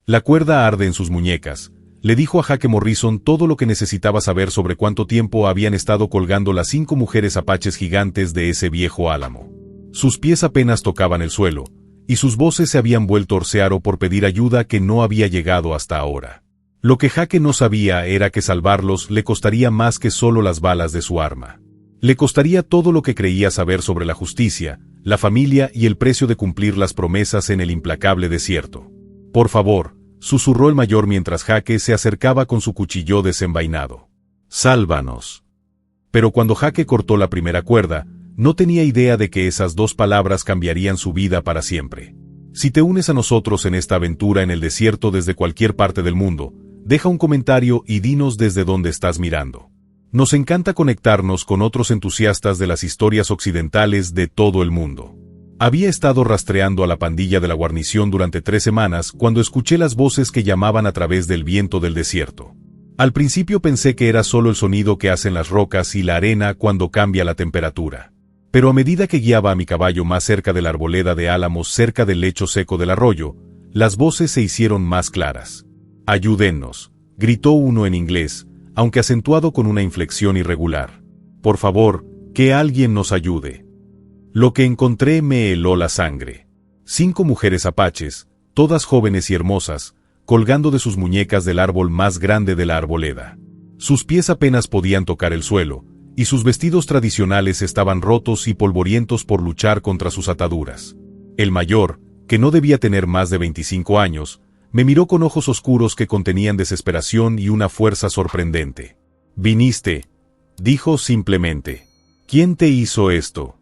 La cuerda arde en sus muñecas, le dijo a Jake Morrison todo lo que necesitaba saber sobre cuánto tiempo habían estado colgando las 5 mujeres apaches gigantes de ese viejo álamo. Sus pies apenas tocaban el suelo, y sus voces se habían vuelto orcearo por pedir ayuda que no había llegado hasta ahora. Lo que Jake no sabía era que salvarlos le costaría más que solo las balas de su arma. Le costaría todo lo que creía saber sobre la justicia, la familia y el precio de cumplir las promesas en el implacable desierto. «Por favor», susurró el mayor mientras Jake se acercaba con su cuchillo desenvainado. «Sálvanos». Pero cuando Jake cortó la primera cuerda, no tenía idea de que esas 2 palabras cambiarían su vida para siempre. Si te unes a nosotros en esta aventura en el desierto desde cualquier parte del mundo, deja un comentario y dinos desde dónde estás mirando. Nos encanta conectarnos con otros entusiastas de las historias occidentales de todo el mundo. Había estado rastreando a la pandilla de la guarnición durante 3 semanas cuando escuché las voces que llamaban a través del viento del desierto. Al principio pensé que era solo el sonido que hacen las rocas y la arena cuando cambia la temperatura. Pero a medida que guiaba a mi caballo más cerca de la arboleda de álamos cerca del lecho seco del arroyo, las voces se hicieron más claras. «Ayúdennos», gritó uno en inglés, aunque acentuado con una inflexión irregular. «Por favor, que alguien nos ayude». Lo que encontré me heló la sangre. 5 mujeres apaches, todas jóvenes y hermosas, colgando de sus muñecas del árbol más grande de la arboleda. Sus pies apenas podían tocar el suelo, y sus vestidos tradicionales estaban rotos y polvorientos por luchar contra sus ataduras. El mayor, que no debía tener más de 25 años, me miró con ojos oscuros que contenían desesperación y una fuerza sorprendente. «Viniste», dijo simplemente. «¿Quién te hizo esto?»,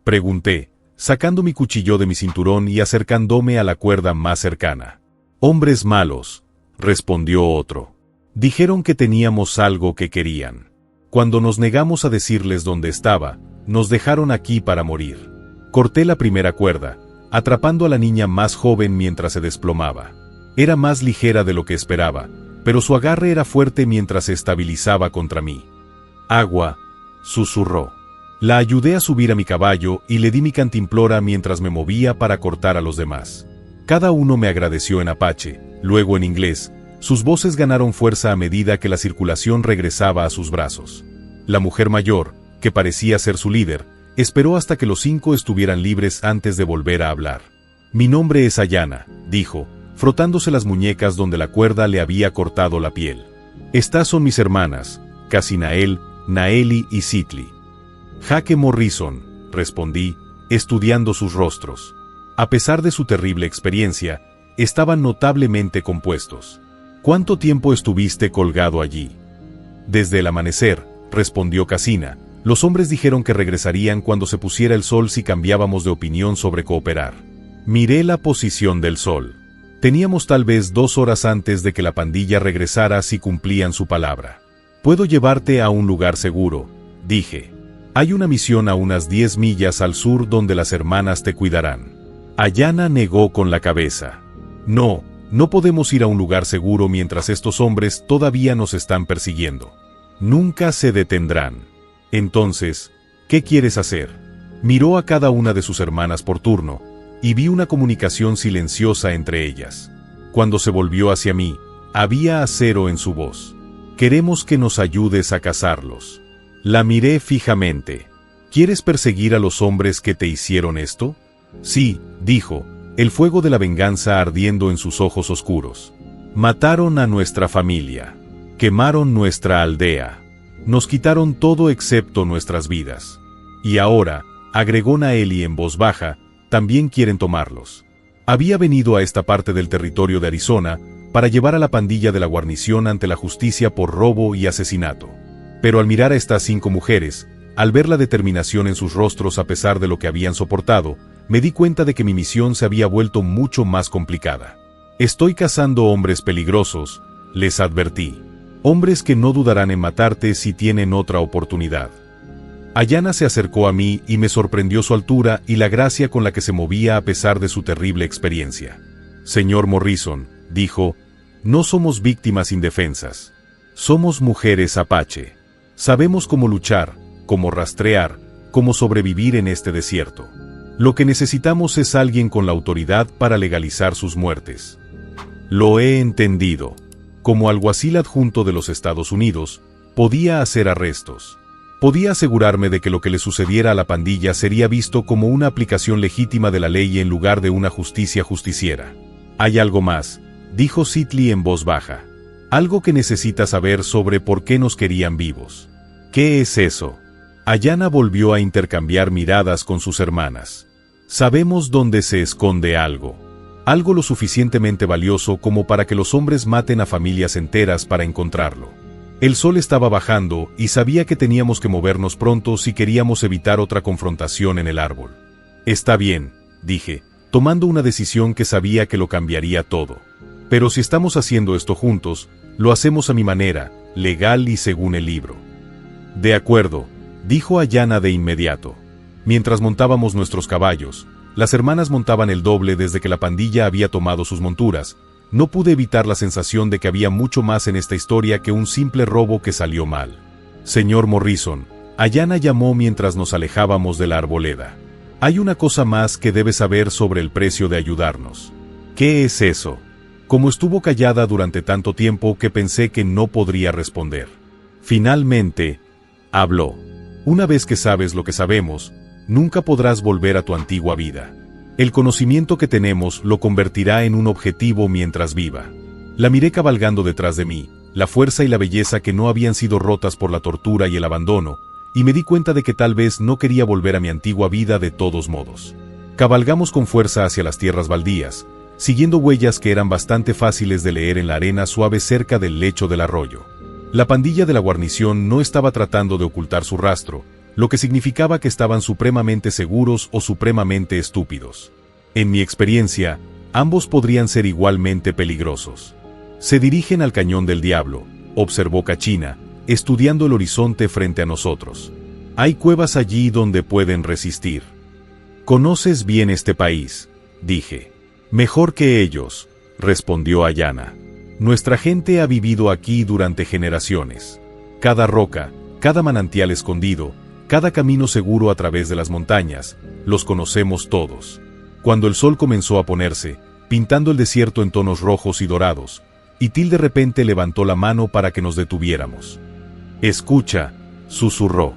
pregunté, sacando mi cuchillo de mi cinturón y acercándome a la cuerda más cercana. «Hombres malos», respondió otro. «Dijeron que teníamos algo que querían. Cuando nos negamos a decirles dónde estaba, nos dejaron aquí para morir». Corté la primera cuerda, atrapando a la niña más joven mientras se desplomaba. Era más ligera de lo que esperaba, pero su agarre era fuerte mientras se estabilizaba contra mí. «Agua», susurró. La ayudé a subir a mi caballo y le di mi cantimplora mientras me movía para cortar a los demás. Cada uno me agradeció en apache, luego en inglés. Sus voces ganaron fuerza a medida que la circulación regresaba a sus brazos. La mujer mayor, que parecía ser su líder, esperó hasta que los 5 estuvieran libres antes de volver a hablar. «Mi nombre es Ayana», dijo, frotándose las muñecas donde la cuerda le había cortado la piel. «Estas son mis hermanas, Casinael, Naeli y Sitli». «Jake Morrison», respondí, estudiando sus rostros. A pesar de su terrible experiencia, estaban notablemente compuestos. «¿Cuánto tiempo estuviste colgado allí?» «Desde el amanecer», respondió Casina. «Los hombres dijeron que regresarían cuando se pusiera el sol si cambiábamos de opinión sobre cooperar». Miré la posición del sol. Teníamos tal vez 2 horas antes de que la pandilla regresara si cumplían su palabra. «Puedo llevarte a un lugar seguro», dije. «Hay una misión a unas 10 millas al sur donde las hermanas te cuidarán». Ayana negó con la cabeza. «No, no podemos ir a un lugar seguro mientras estos hombres todavía nos están persiguiendo. Nunca se detendrán». «Entonces, ¿qué quieres hacer?». Miró a cada una de sus hermanas por turno, y vi una comunicación silenciosa entre ellas. Cuando se volvió hacia mí, había acero en su voz. «Queremos que nos ayudes a cazarlos». La miré fijamente. «¿Quieres perseguir a los hombres que te hicieron esto?». «Sí», dijo, el fuego de la venganza ardiendo en sus ojos oscuros. «Mataron a nuestra familia. Quemaron nuestra aldea. Nos quitaron todo excepto nuestras vidas. Y ahora», agregó Naeli en voz baja, «también quieren tomarlos». Había venido a esta parte del territorio de Arizona para llevar a la pandilla de la guarnición ante la justicia por robo y asesinato. Pero al mirar a estas 5 mujeres, al ver la determinación en sus rostros a pesar de lo que habían soportado, me di cuenta de que mi misión se había vuelto mucho más complicada. «Estoy cazando hombres peligrosos», les advertí. «Hombres que no dudarán en matarte si tienen otra oportunidad». Ayana se acercó a mí y me sorprendió su altura y la gracia con la que se movía a pesar de su terrible experiencia. «Señor Morrison», dijo, «no somos víctimas indefensas. Somos mujeres apache. Sabemos cómo luchar, cómo rastrear, cómo sobrevivir en este desierto. Lo que necesitamos es alguien con la autoridad para legalizar sus muertes». Lo he entendido. Como alguacil adjunto de los Estados Unidos, podía hacer arrestos. Podía asegurarme de que lo que le sucediera a la pandilla sería visto como una aplicación legítima de la ley en lugar de una justicia justiciera. Hay algo más, dijo Sidley en voz baja. Algo que necesitas saber sobre por qué nos querían vivos. ¿Qué es eso? Ayanna volvió a intercambiar miradas con sus hermanas. Sabemos dónde se esconde algo. Algo lo suficientemente valioso como para que los hombres maten a familias enteras para encontrarlo. El sol estaba bajando y sabía que teníamos que movernos pronto si queríamos evitar otra confrontación en el árbol. Está bien, dije, tomando una decisión que sabía que lo cambiaría todo. Pero si estamos haciendo esto juntos, lo hacemos a mi manera, legal y según el libro. De acuerdo, dijo Ayanna de inmediato. Mientras montábamos nuestros caballos, las hermanas montaban el doble desde que la pandilla había tomado sus monturas. No pude evitar la sensación de que había mucho más en esta historia que un simple robo que salió mal. Señor Morrison, Ayanna llamó mientras nos alejábamos de la arboleda. Hay una cosa más que debe saber sobre el precio de ayudarnos. ¿Qué es eso? Como estuvo callada durante tanto tiempo que pensé que no podría responder. Finalmente, habló. Una vez que sabes lo que sabemos, nunca podrás volver a tu antigua vida. El conocimiento que tenemos lo convertirá en un objetivo mientras viva. La miré cabalgando detrás de mí, la fuerza y la belleza que no habían sido rotas por la tortura y el abandono, y me di cuenta de que tal vez no quería volver a mi antigua vida de todos modos. Cabalgamos con fuerza hacia las tierras baldías, siguiendo huellas que eran bastante fáciles de leer en la arena suave cerca del lecho del arroyo. La pandilla de la guarnición no estaba tratando de ocultar su rastro, lo que significaba que estaban supremamente seguros o supremamente estúpidos. En mi experiencia, ambos podrían ser igualmente peligrosos. Se dirigen al Cañón del Diablo, observó Kachina, estudiando el horizonte frente a nosotros. Hay cuevas allí donde pueden resistir. Conoces bien este país, dije. Mejor que ellos, respondió Ayanna. Nuestra gente ha vivido aquí durante generaciones. Cada roca, cada manantial escondido, cada camino seguro a través de las montañas, los conocemos todos. Cuando el sol comenzó a ponerse, pintando el desierto en tonos rojos y dorados, Itil de repente levantó la mano para que nos detuviéramos. Escucha, susurró.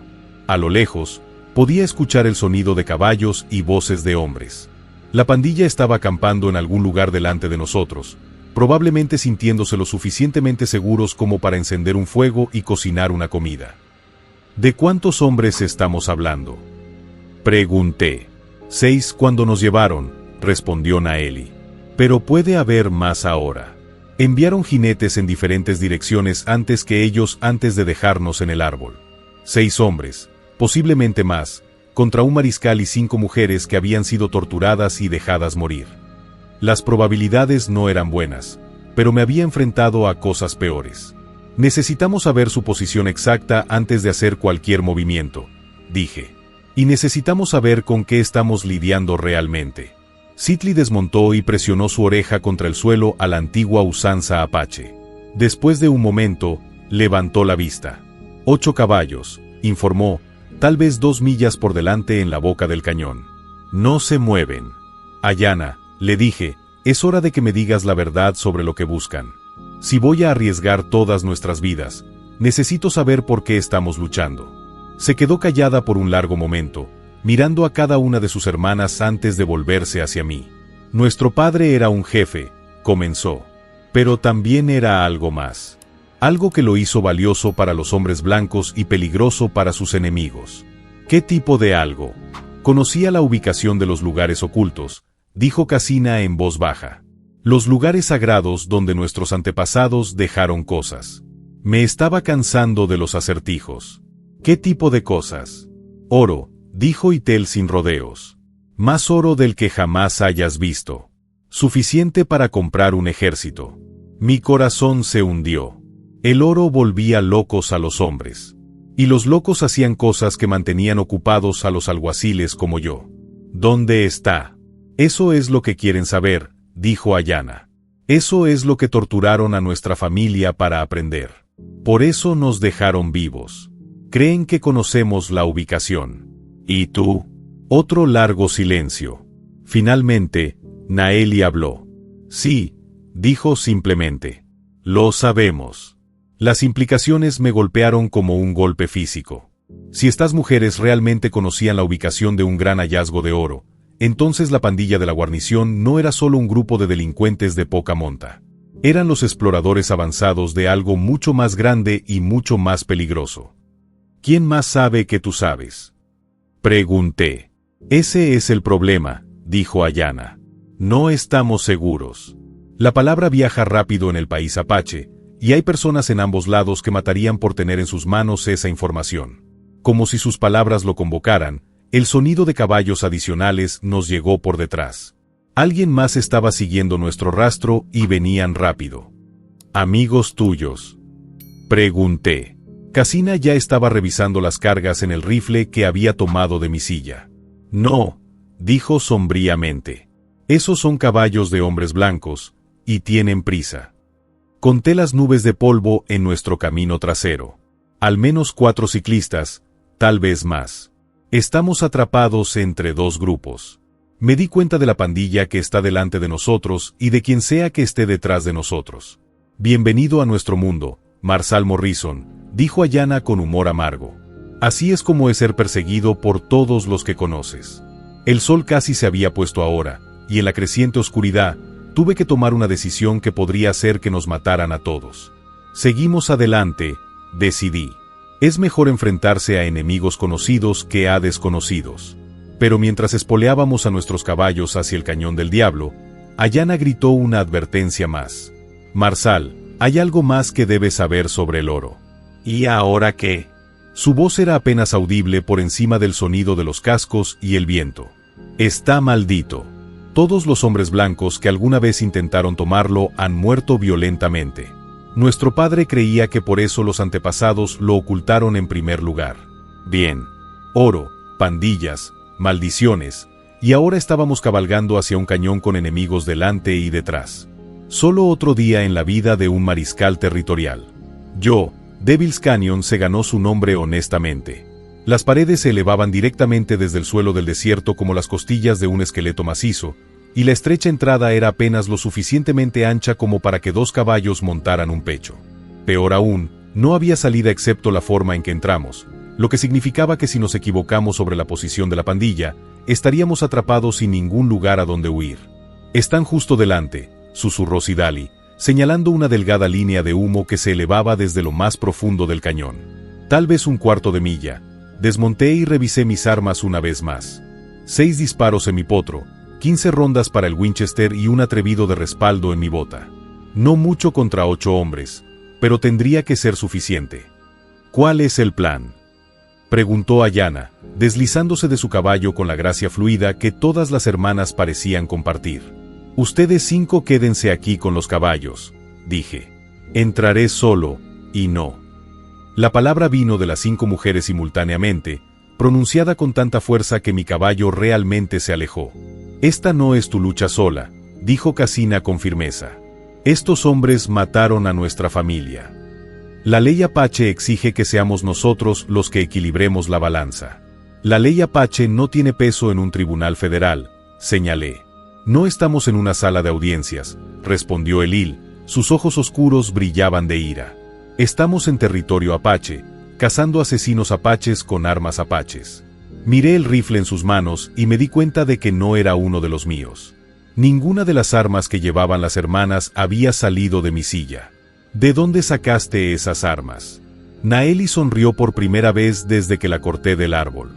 A lo lejos, podía escuchar el sonido de caballos y voces de hombres. La pandilla estaba acampando en algún lugar delante de nosotros, probablemente sintiéndose lo suficientemente seguros como para encender un fuego y cocinar una comida. ¿De cuántos hombres estamos hablando?, pregunté. 6 cuando nos llevaron, respondió Naeli. Pero puede haber más ahora. Enviaron jinetes en diferentes direcciones antes de dejarnos en el árbol. 6 hombres, posiblemente más, contra un mariscal y 5 mujeres que habían sido torturadas y dejadas morir. Las probabilidades no eran buenas, pero me había enfrentado a cosas peores. Necesitamos saber su posición exacta antes de hacer cualquier movimiento, dije. Y necesitamos saber con qué estamos lidiando realmente. Sidley desmontó y presionó su oreja contra el suelo a la antigua usanza apache. Después de un momento, levantó la vista. 8 caballos, informó, tal vez 2 millas por delante en la boca del cañón. No se mueven. Ayanna, le dije, es hora de que me digas la verdad sobre lo que buscan. Si voy a arriesgar todas nuestras vidas, necesito saber por qué estamos luchando. Se quedó callada por un largo momento, mirando a cada una de sus hermanas antes de volverse hacia mí. Nuestro padre era un jefe, comenzó. Pero también era algo más. Algo que lo hizo valioso para los hombres blancos y peligroso para sus enemigos. ¿Qué tipo de algo? Conocía la ubicación de los lugares ocultos, dijo Kachina en voz baja. Los lugares sagrados donde nuestros antepasados dejaron cosas. Me estaba cansando de los acertijos. ¿Qué tipo de cosas? Oro, dijo Itel sin rodeos. Más oro del que jamás hayas visto. Suficiente para comprar un ejército. Mi corazón se hundió. El oro volvía locos a los hombres. Y los locos hacían cosas que mantenían ocupados a los alguaciles como yo. ¿Dónde está? Eso es lo que quieren saber, dijo Ayanna. Eso es lo que torturaron a nuestra familia para aprender. Por eso nos dejaron vivos. Creen que conocemos la ubicación. ¿Y tú? Otro largo silencio. Finalmente, Naeli habló. Sí, dijo simplemente. Lo sabemos. Las implicaciones me golpearon como un golpe físico. Si estas mujeres realmente conocían la ubicación de un gran hallazgo de oro, entonces la pandilla de la guarnición no era solo un grupo de delincuentes de poca monta. Eran los exploradores avanzados de algo mucho más grande y mucho más peligroso. ¿Quién más sabe que tú sabes? Pregunté. Ese es el problema, dijo Ayana. No estamos seguros. La palabra viaja rápido en el país apache, y hay personas en ambos lados que matarían por tener en sus manos esa información. Como si sus palabras lo convocaran, el sonido de caballos adicionales nos llegó por detrás. Alguien más estaba siguiendo nuestro rastro y venían rápido. ¿Amigos tuyos? Pregunté. Casina ya estaba revisando las cargas en el rifle que había tomado de mi silla. No, dijo sombríamente. Esos son caballos de hombres blancos, y tienen prisa. Conté las nubes de polvo en nuestro camino trasero. Al menos 4 ciclistas, tal vez más. Estamos atrapados entre 2 grupos. Me di cuenta de la pandilla que está delante de nosotros y de quien sea que esté detrás de nosotros. Bienvenido a nuestro mundo, Marsal Morrison, dijo Ayana con humor amargo. Así es como es ser perseguido por todos los que conoces. El sol casi se había puesto ahora, y en la creciente oscuridad, tuve que tomar una decisión que podría hacer que nos mataran a todos. Seguimos adelante, decidí. Es mejor enfrentarse a enemigos conocidos que a desconocidos. Pero mientras espoleábamos a nuestros caballos hacia el cañón del diablo, Ayana gritó una advertencia más. Marsal, hay algo más que debes saber sobre el oro. ¿Y ahora qué? Su voz era apenas audible por encima del sonido de los cascos y el viento. Está maldito. Todos los hombres blancos que alguna vez intentaron tomarlo han muerto violentamente. Nuestro padre creía que por eso los antepasados lo ocultaron en primer lugar. Bien. Oro, pandillas, maldiciones, y ahora estábamos cabalgando hacia un cañón con enemigos delante y detrás. Solo otro día en la vida de un mariscal territorial. Devil's Canyon se ganó su nombre honestamente. Las paredes se elevaban directamente desde el suelo del desierto como las costillas de un esqueleto macizo, y la estrecha entrada era apenas lo suficientemente ancha como para que 2 caballos montaran un pecho. Peor aún, no había salida excepto la forma en que entramos, lo que significaba que si nos equivocamos sobre la posición de la pandilla, estaríamos atrapados sin ningún lugar a donde huir. Están justo delante, susurró Sidali, señalando una delgada línea de humo que se elevaba desde lo más profundo del cañón. Tal vez un cuarto de milla. Desmonté y revisé mis armas una vez más. 6 disparos en mi potro, 15 rondas para el Winchester y un atrevido de respaldo en mi bota. No mucho contra 8 hombres, pero tendría que ser suficiente. ¿Cuál es el plan?, preguntó Ayana, deslizándose de su caballo con la gracia fluida que todas las hermanas parecían compartir. Ustedes 5 quédense aquí con los caballos, dije. Entraré solo, y no. La palabra vino de las 5 mujeres simultáneamente, pronunciada con tanta fuerza que mi caballo realmente se alejó. Esta no es tu lucha sola, dijo Casina con firmeza. Estos hombres mataron a nuestra familia. La ley Apache exige que seamos nosotros los que equilibremos la balanza. La ley Apache no tiene peso en un tribunal federal, señalé. No estamos en una sala de audiencias, respondió Elil, sus ojos oscuros brillaban de ira. Estamos en territorio apache, cazando asesinos apaches con armas apaches. Miré el rifle en sus manos y me di cuenta de que no era uno de los míos. Ninguna de las armas que llevaban las hermanas había salido de mi silla. ¿De dónde sacaste esas armas? Naeli sonrió por primera vez desde que la corté del árbol.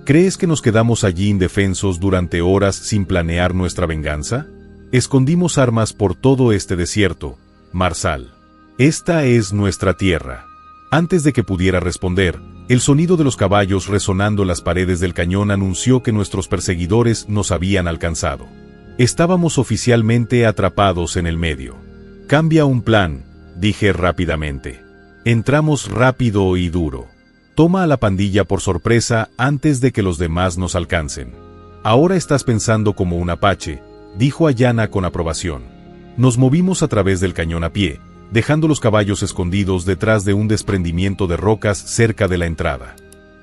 ¿Crees que nos quedamos allí indefensos durante horas sin planear nuestra venganza? Escondimos armas por todo este desierto, Marsal. Esta es nuestra tierra. Antes de que pudiera responder, el sonido de los caballos resonando en las paredes del cañón anunció que nuestros perseguidores nos habían alcanzado. Estábamos oficialmente atrapados en el medio. Cambia un plan, dije rápidamente. Entramos rápido y duro. Toma a la pandilla por sorpresa antes de que los demás nos alcancen. Ahora estás pensando como un apache, dijo Ayana con aprobación. Nos movimos a través del cañón a pie, dejando los caballos escondidos detrás de un desprendimiento de rocas cerca de la entrada.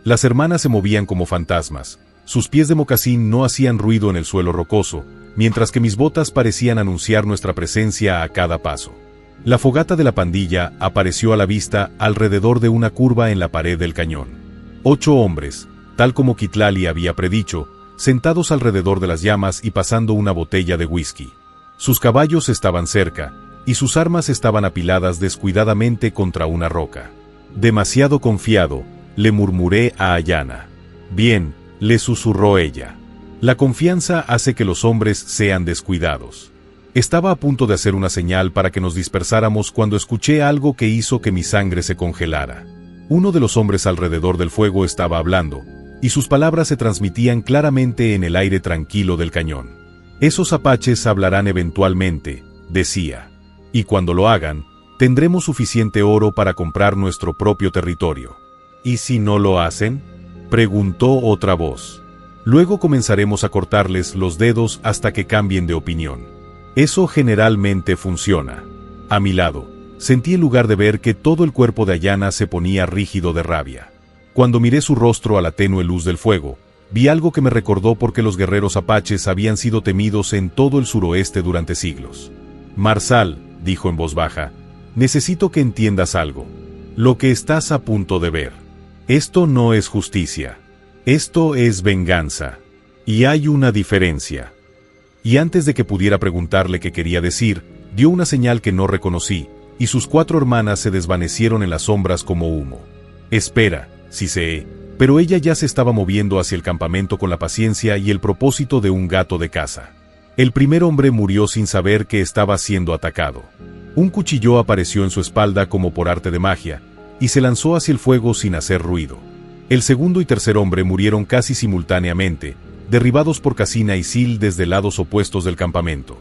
Las hermanas se movían como fantasmas, Sus pies de mocasín no hacían ruido en el suelo rocoso, mientras que mis botas parecían anunciar nuestra presencia a cada paso. La fogata de la pandilla apareció a la vista alrededor de una curva en la pared del cañón. 8 hombres, tal como Citlali había predicho, sentados alrededor de las llamas y pasando una botella de whisky. Sus caballos estaban cerca, y sus armas estaban apiladas descuidadamente contra una roca. Demasiado confiado, le murmuré a Ayanna. Bien, le susurró ella. La confianza hace que los hombres sean descuidados. Estaba a punto de hacer una señal para que nos dispersáramos cuando escuché algo que hizo que mi sangre se congelara. Uno de los hombres alrededor del fuego estaba hablando, y sus palabras se transmitían claramente en el aire tranquilo del cañón. Esos apaches hablarán eventualmente, decía. Y cuando lo hagan, tendremos suficiente oro para comprar nuestro propio territorio. ¿Y si no lo hacen?, preguntó otra voz. Luego comenzaremos a cortarles los dedos hasta que cambien de opinión. Eso generalmente funciona. A mi lado, sentí en lugar de ver que todo el cuerpo de Ayanna se ponía rígido de rabia. Cuando miré su rostro a la tenue luz del fuego, vi algo que me recordó por qué los guerreros apaches habían sido temidos en todo el suroeste durante siglos. Marsal, dijo en voz baja, necesito que entiendas algo. Lo que estás a punto de ver. Esto no es justicia. Esto es venganza. Y hay una diferencia. Y antes de que pudiera preguntarle qué quería decir, dio una señal que no reconocí, y sus 4 hermanas se desvanecieron en las sombras como humo. Espera, siseé, pero ella ya se estaba moviendo hacia el campamento con la paciencia y el propósito de un gato de caza. El primer hombre murió sin saber que estaba siendo atacado. Un cuchillo apareció en su espalda como por arte de magia, y se lanzó hacia el fuego sin hacer ruido. El segundo y tercer hombre murieron casi simultáneamente, derribados por Casina y Sil desde lados opuestos del campamento.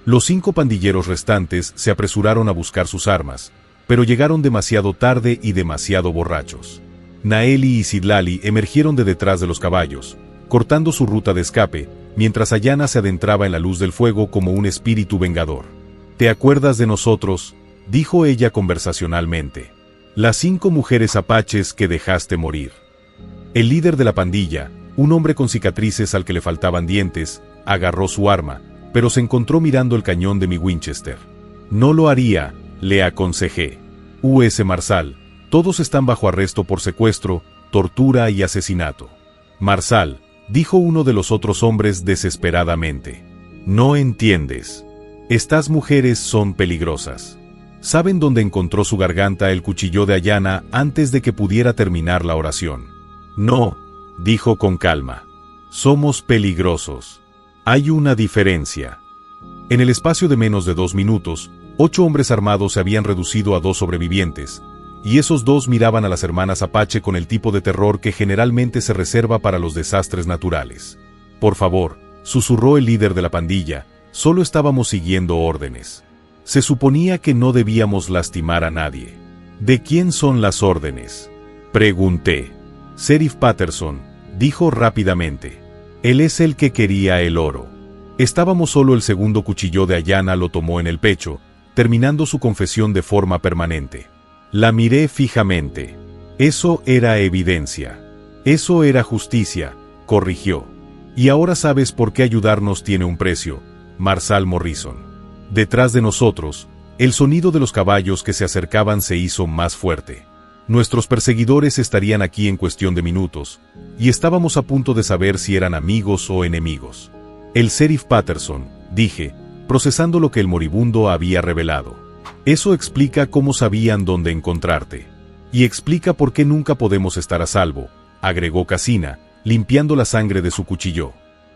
Los 5 pandilleros restantes se apresuraron a buscar sus armas, pero llegaron demasiado tarde y demasiado borrachos. Naeli y Citlali emergieron de detrás de los caballos, cortando su ruta de escape, mientras Ayanna se adentraba en la luz del fuego como un espíritu vengador. «¿Te acuerdas de nosotros?», dijo ella conversacionalmente. «Las 5 mujeres apaches que dejaste morir». El líder de la pandilla, un hombre con cicatrices al que le faltaban dientes, agarró su arma, pero se encontró mirando el cañón de mi Winchester. «No lo haría», le aconsejé. «U.S. Marsal, todos están bajo arresto por secuestro, tortura y asesinato». «Marsal», dijo uno de los otros hombres desesperadamente. «No entiendes. Estas mujeres son peligrosas». ¿Saben dónde encontró su garganta el cuchillo de Ayanna antes de que pudiera terminar la oración? «No», dijo con calma. «Somos peligrosos. Hay una diferencia». En el espacio de menos de 2 minutos, 8 hombres armados se habían reducido a 2 sobrevivientes, y esos 2 miraban a las hermanas Apache con el tipo de terror que generalmente se reserva para los desastres naturales. «Por favor», susurró el líder de la pandilla, «solo estábamos siguiendo órdenes. Se suponía que no debíamos lastimar a nadie». «¿De quién son las órdenes?», pregunté. «Sheriff Patterson», dijo rápidamente. «Él es el que quería el oro». Estábamos solo el segundo cuchillo de Ayanna lo tomó en el pecho, terminando su confesión de forma permanente. La miré fijamente. Eso era evidencia. Eso era justicia, corrigió. «Y ahora sabes por qué ayudarnos tiene un precio, Marsal Morrison». Detrás de nosotros, el sonido de los caballos que se acercaban se hizo más fuerte. Nuestros perseguidores estarían aquí en cuestión de minutos, y estábamos a punto de saber si eran amigos o enemigos. «El Sheriff Patterson», dije, procesando lo que el moribundo había revelado. «Eso explica cómo sabían dónde encontrarte. Y explica por qué nunca podemos estar a salvo», agregó Casina, limpiando la sangre de su cuchillo.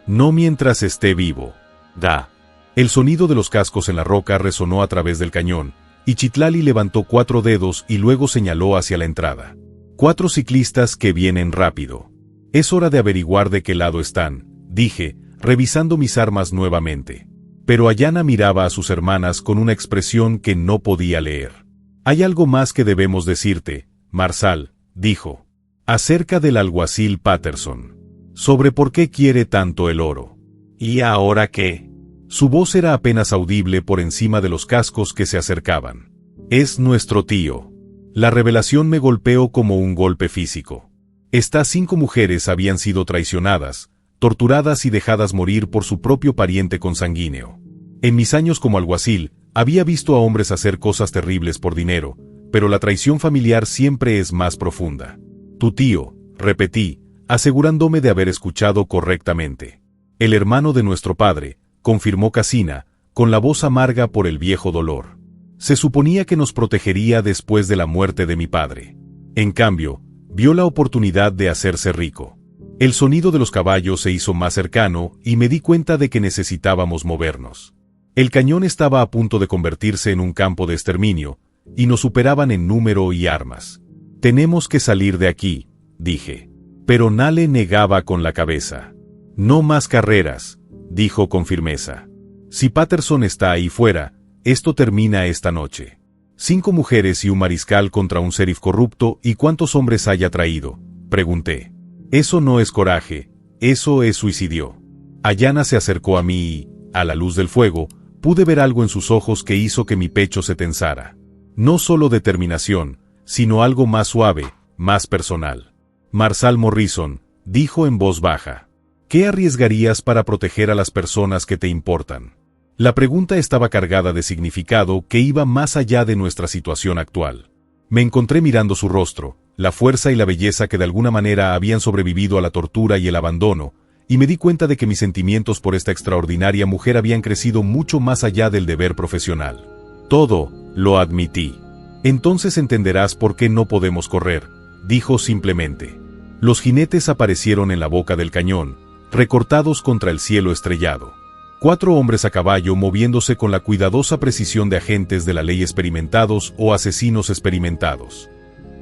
«No mientras esté vivo». «Da». El sonido de los cascos en la roca resonó a través del cañón, y Citlali levantó 4 dedos y luego señaló hacia la entrada. 4 ciclistas que vienen rápido. «Es hora de averiguar de qué lado están», dije, revisando mis armas nuevamente. Pero Ayanna miraba a sus hermanas con una expresión que no podía leer. «Hay algo más que debemos decirte, Marsal», dijo. «Acerca del alguacil Patterson. Sobre por qué quiere tanto el oro». «¿Y ahora qué?». Su voz era apenas audible por encima de los cascos que se acercaban. «Es nuestro tío». La revelación me golpeó como un golpe físico. Estas 5 mujeres habían sido traicionadas, torturadas y dejadas morir por su propio pariente consanguíneo. En mis años como alguacil, había visto a hombres hacer cosas terribles por dinero, pero la traición familiar siempre es más profunda. Tu tío, repetí, asegurándome de haber escuchado correctamente. El hermano de nuestro padre, confirmó Casina, con la voz amarga por el viejo dolor. Se suponía que nos protegería después de la muerte de mi padre. En cambio, vio la oportunidad de hacerse rico. El sonido de los caballos se hizo más cercano y me di cuenta de que necesitábamos movernos. El cañón estaba a punto de convertirse en un campo de exterminio, y nos superaban en número y armas. Tenemos que salir de aquí, dije. Pero Nale negaba con la cabeza. No más carreras, dijo con firmeza. Si Patterson está ahí fuera, esto termina esta noche. 5 mujeres y un mariscal contra un sheriff corrupto, ¿y cuántos hombres haya traído?, pregunté. Eso no es coraje, eso es suicidio. Ayanna se acercó a mí y, a la luz del fuego, pude ver algo en sus ojos que hizo que mi pecho se tensara. No solo determinación, sino algo más suave, más personal. Marsal Morrison, dijo en voz baja. ¿Qué arriesgarías para proteger a las personas que te importan? La pregunta estaba cargada de significado que iba más allá de nuestra situación actual. Me encontré mirando su rostro, la fuerza y la belleza que de alguna manera habían sobrevivido a la tortura y el abandono, y me di cuenta de que mis sentimientos por esta extraordinaria mujer habían crecido mucho más allá del deber profesional. Todo, lo admití. Entonces entenderás por qué no podemos correr, dijo simplemente. Los jinetes aparecieron en la boca del cañón, recortados contra el cielo estrellado. 4 hombres a caballo moviéndose con la cuidadosa precisión de agentes de la ley experimentados o asesinos experimentados.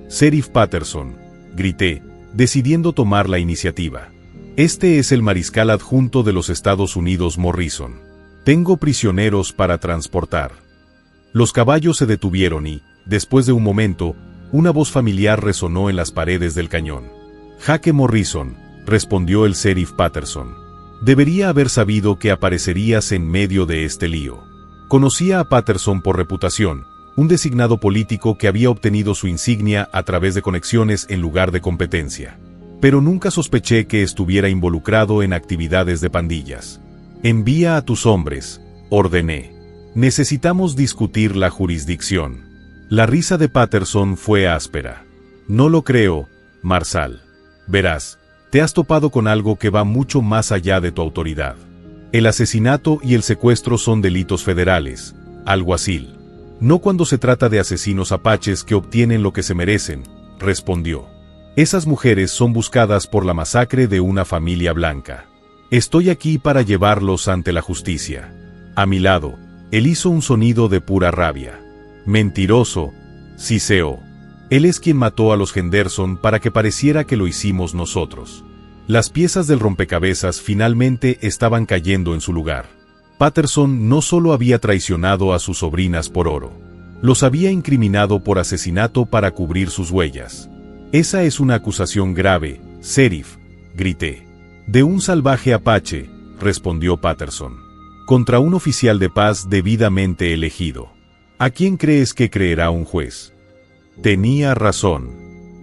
Sheriff Patterson, grité, decidiendo tomar la iniciativa. Este es el mariscal adjunto de los Estados Unidos Morrison. Tengo prisioneros para transportar. Los caballos se detuvieron y, después de un momento, una voz familiar resonó en las paredes del cañón. Jake Morrison, respondió el sheriff Patterson. Debería haber sabido que aparecerías en medio de este lío. Conocía a Patterson por reputación, un designado político que había obtenido su insignia a través de conexiones en lugar de competencia. Pero nunca sospeché que estuviera involucrado en actividades de pandillas. Envía a tus hombres, ordené. Necesitamos discutir la jurisdicción. La risa de Patterson fue áspera. No lo creo, Marsal. Verás, te has topado con algo que va mucho más allá de tu autoridad. El asesinato y el secuestro son delitos federales, alguacil. No cuando se trata de asesinos apaches que obtienen lo que se merecen, respondió. Esas mujeres son buscadas por la masacre de una familia blanca. Estoy aquí para llevarlos ante la justicia. A mi lado, él hizo un sonido de pura rabia. Mentiroso, siseó. Él es quien mató a los Henderson para que pareciera que lo hicimos nosotros. Las piezas del rompecabezas finalmente estaban cayendo en su lugar. Patterson no solo había traicionado a sus sobrinas por oro, los había incriminado por asesinato para cubrir sus huellas. Esa es una acusación grave, sheriff, grité. De un salvaje apache, respondió Patterson, contra un oficial de paz debidamente elegido. ¿A quién crees que creerá un juez? Tenía razón.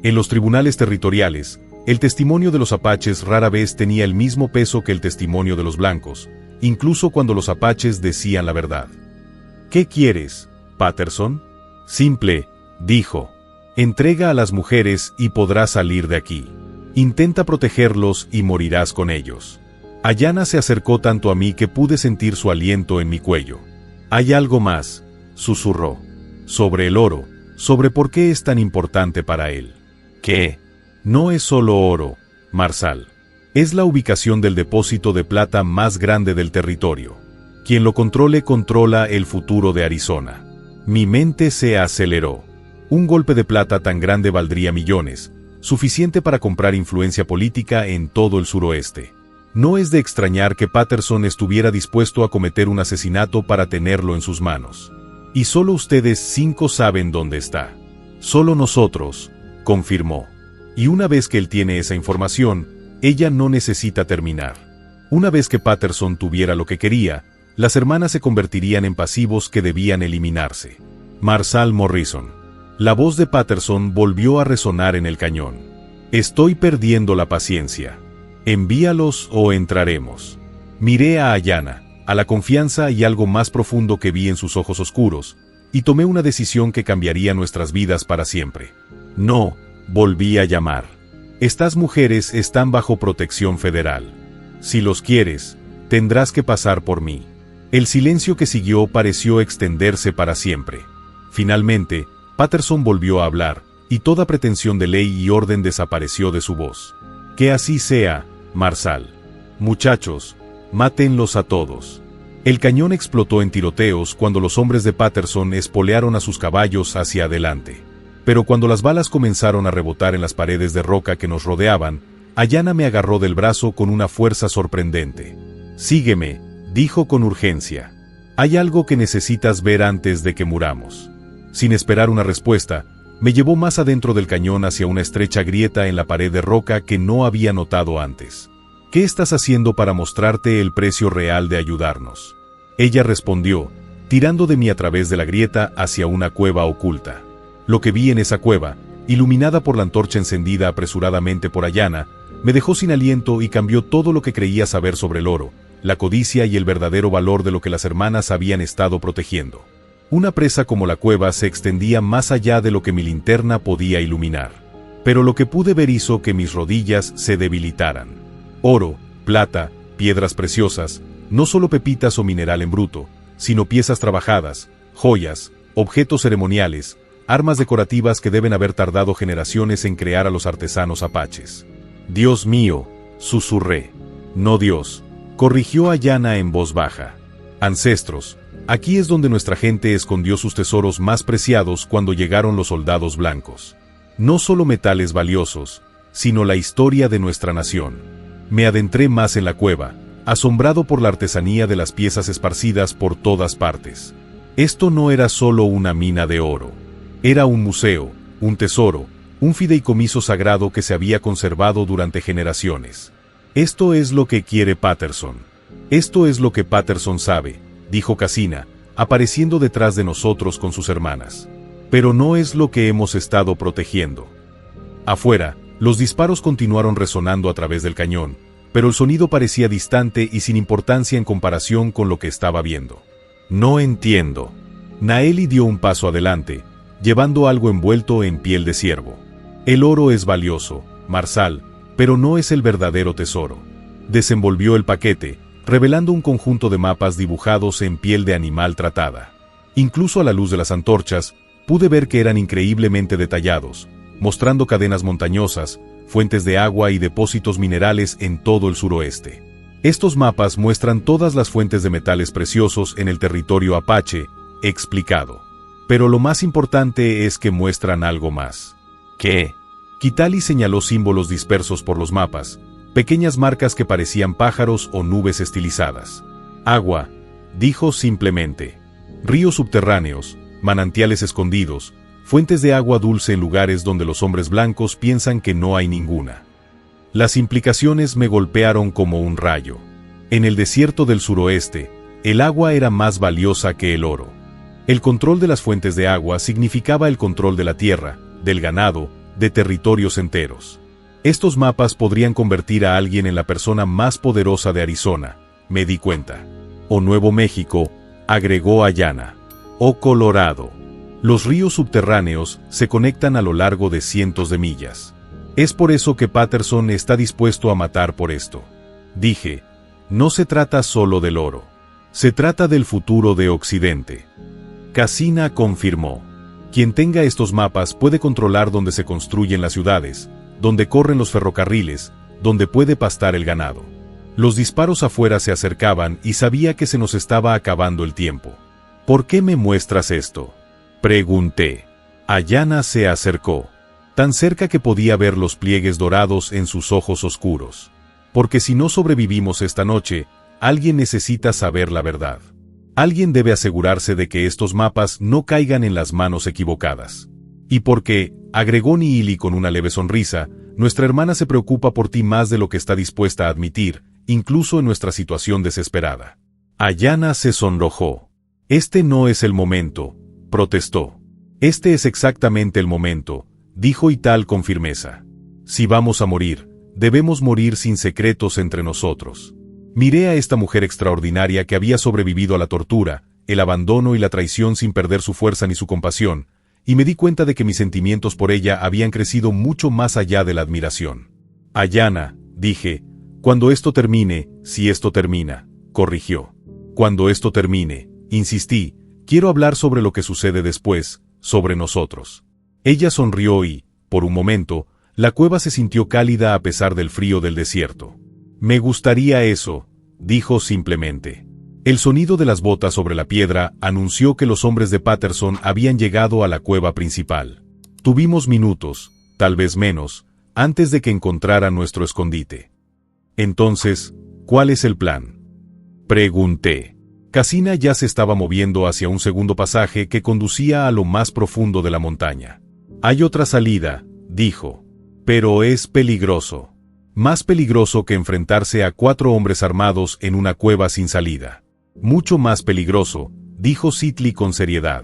En los tribunales territoriales, el testimonio de los apaches rara vez tenía el mismo peso que el testimonio de los blancos, incluso cuando los apaches decían la verdad. ¿Qué quieres, Patterson? Simple, dijo. Entrega a las mujeres y podrás salir de aquí. Intenta protegerlos y morirás con ellos. Ayanna se acercó tanto a mí que pude sentir su aliento en mi cuello. Hay algo más, susurró. Sobre el oro. Sobre por qué es tan importante para él. ¿Qué? No es solo oro, Marsal. Es la ubicación del depósito de plata más grande del territorio. Quien lo controle controla el futuro de Arizona. Mi mente se aceleró. Un golpe de plata tan grande valdría millones, suficiente para comprar influencia política en todo el suroeste. No es de extrañar que Patterson estuviera dispuesto a cometer un asesinato para tenerlo en sus manos. Y solo ustedes 5 saben dónde está. Solo nosotros, confirmó. Y una vez que él tiene esa información, ella no necesita terminar. Una vez que Patterson tuviera lo que quería, las hermanas se convertirían en pasivos que debían eliminarse. Marsal Morrison. La voz de Patterson volvió a resonar en el cañón. Estoy perdiendo la paciencia. Envíalos o entraremos. Miré a Ayana, a la confianza y algo más profundo que vi en sus ojos oscuros, y tomé una decisión que cambiaría nuestras vidas para siempre. No, volví a llamar. Estas mujeres están bajo protección federal. Si los quieres, tendrás que pasar por mí. El silencio que siguió pareció extenderse para siempre. Finalmente, Patterson volvió a hablar, y toda pretensión de ley y orden desapareció de su voz. Que así sea, Marsal. Muchachos, mátenlos a todos. El cañón explotó en tiroteos cuando los hombres de Patterson espolearon a sus caballos hacia adelante. Pero cuando las balas comenzaron a rebotar en las paredes de roca que nos rodeaban, Ayana me agarró del brazo con una fuerza sorprendente. «Sígueme», dijo con urgencia. «Hay algo que necesitas ver antes de que muramos». Sin esperar una respuesta, me llevó más adentro del cañón hacia una estrecha grieta en la pared de roca que no había notado antes. «¿Qué estás haciendo para mostrarte el precio real de ayudarnos?». Ella respondió, tirando de mí a través de la grieta hacia una cueva oculta. Lo que vi en esa cueva, iluminada por la antorcha encendida apresuradamente por Ayana, me dejó sin aliento y cambió todo lo que creía saber sobre el oro, la codicia y el verdadero valor de lo que las hermanas habían estado protegiendo. Una presa como la cueva se extendía más allá de lo que mi linterna podía iluminar. Pero lo que pude ver hizo que mis rodillas se debilitaran. Oro, plata, piedras preciosas, no solo pepitas o mineral en bruto, sino piezas trabajadas, joyas, objetos ceremoniales, armas decorativas que deben haber tardado generaciones en crear a los artesanos apaches. «Dios mío», susurré. «No Dios», corrigió Ayana en voz baja. «Ancestros, aquí es donde nuestra gente escondió sus tesoros más preciados cuando llegaron los soldados blancos. No solo metales valiosos, sino la historia de nuestra nación». Me adentré más en la cueva, asombrado por la artesanía de las piezas esparcidas por todas partes. Esto no era solo una mina de oro. Era un museo, un tesoro, un fideicomiso sagrado que se había conservado durante generaciones. «Esto es lo que quiere Patterson. Esto es lo que Patterson sabe», dijo Cassina, apareciendo detrás de nosotros con sus hermanas. «Pero no es lo que hemos estado protegiendo». Afuera, los disparos continuaron resonando a través del cañón, pero el sonido parecía distante y sin importancia en comparación con lo que estaba viendo. «No entiendo». Naeli dio un paso adelante, llevando algo envuelto en piel de ciervo. «El oro es valioso, Marsal, pero no es el verdadero tesoro». Desenvolvió el paquete, revelando un conjunto de mapas dibujados en piel de animal tratada. Incluso a la luz de las antorchas, pude ver que eran increíblemente detallados, mostrando cadenas montañosas, fuentes de agua y depósitos minerales en todo el suroeste. Estos mapas muestran todas las fuentes de metales preciosos en el territorio apache, explicado. Pero lo más importante es que muestran algo más. ¿Qué? Kitali señaló símbolos dispersos por los mapas, pequeñas marcas que parecían pájaros o nubes estilizadas. «Agua», dijo simplemente. «Ríos subterráneos, manantiales escondidos, fuentes de agua dulce en lugares donde los hombres blancos piensan que no hay ninguna». Las implicaciones me golpearon como un rayo. En el desierto del suroeste, el agua era más valiosa que el oro. El control de las fuentes de agua significaba el control de la tierra, del ganado, de territorios enteros. Estos mapas podrían convertir a alguien en la persona más poderosa de Arizona, me di cuenta. O Nuevo México, agregó Ayana. O Colorado. Los ríos subterráneos se conectan a lo largo de cientos de millas. Es por eso que Patterson está dispuesto a matar por esto. Dije, no se trata solo del oro. Se trata del futuro de Occidente. Cassina confirmó. Quien tenga estos mapas puede controlar dónde se construyen las ciudades, dónde corren los ferrocarriles, dónde puede pastar el ganado. Los disparos afuera se acercaban y sabía que se nos estaba acabando el tiempo. ¿Por qué me muestras esto?, pregunté. Ayana se acercó, tan cerca que podía ver los pliegues dorados en sus ojos oscuros. Porque si no sobrevivimos esta noche, alguien necesita saber la verdad. Alguien debe asegurarse de que estos mapas no caigan en las manos equivocadas. Y porque, agregó Niili con una leve sonrisa, nuestra hermana se preocupa por ti más de lo que está dispuesta a admitir, incluso en nuestra situación desesperada. Ayana se sonrojó. Este no es el momento, protestó. Este es exactamente el momento, dijo Ital con firmeza. Si vamos a morir, Debemos morir sin secretos entre nosotros. Miré a esta mujer extraordinaria que había sobrevivido a la tortura, el abandono y la traición sin perder su fuerza ni su compasión, y me di cuenta de que mis sentimientos por ella habían crecido mucho más allá de la admiración. Ayanna, dije, cuando esto termine, si esto termina, corrigió. Cuando esto termine, insistí, quiero hablar sobre lo que sucede después, sobre nosotros. Ella sonrió y, por un momento, la cueva se sintió cálida a pesar del frío del desierto. Me gustaría eso, dijo simplemente. El sonido de las botas sobre la piedra anunció que los hombres de Patterson habían llegado a la cueva principal. Tuvimos minutos, tal vez menos, antes de que encontraran nuestro escondite. Entonces, ¿cuál es el plan? Pregunté. Cassina ya se estaba moviendo hacia un segundo pasaje que conducía a lo más profundo de la montaña. Hay otra salida, dijo. Pero es peligroso. Más peligroso que enfrentarse a 4 hombres armados en una cueva sin salida. Mucho más peligroso, dijo Sitli con seriedad.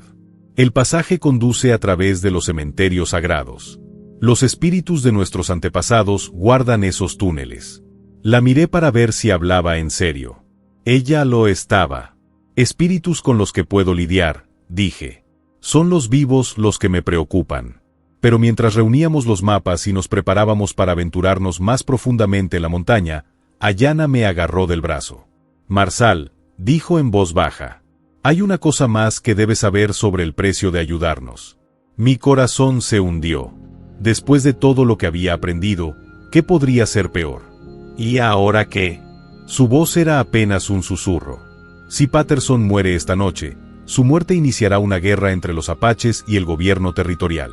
El pasaje conduce a través de los cementerios sagrados. Los espíritus de nuestros antepasados guardan esos túneles. La miré para ver si hablaba en serio. Ella lo estaba. Espíritus con los que puedo lidiar, dije. Son los vivos los que me preocupan. Pero mientras reuníamos los mapas y nos preparábamos para aventurarnos más profundamente en la montaña, Ayanna me agarró del brazo. Marsal, dijo en voz baja. Hay una cosa más que debes saber sobre el precio de ayudarnos. Mi corazón se hundió. Después de todo lo que había aprendido, ¿qué podría ser peor? ¿Y ahora qué? Su voz era apenas un susurro. Si Patterson muere esta noche, su muerte iniciará una guerra entre los apaches y el gobierno territorial.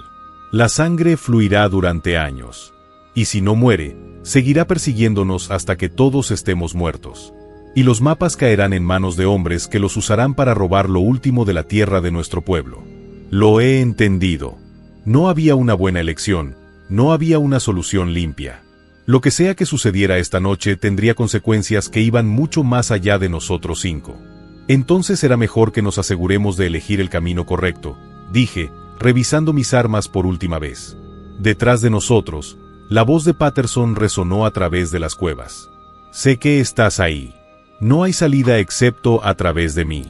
La sangre fluirá durante años. Y si no muere, seguirá persiguiéndonos hasta que todos estemos muertos. Y los mapas caerán en manos de hombres que los usarán para robar lo último de la tierra de nuestro pueblo. Lo he entendido. No había una buena elección, no había una solución limpia. Lo que sea que sucediera esta noche tendría consecuencias que iban mucho más allá de nosotros 5. Entonces era mejor que nos aseguremos de elegir el camino correcto, dije, revisando mis armas por última vez. Detrás de nosotros, la voz de Patterson resonó a través de las cuevas. Sé que estás ahí. No hay salida excepto a través de mí.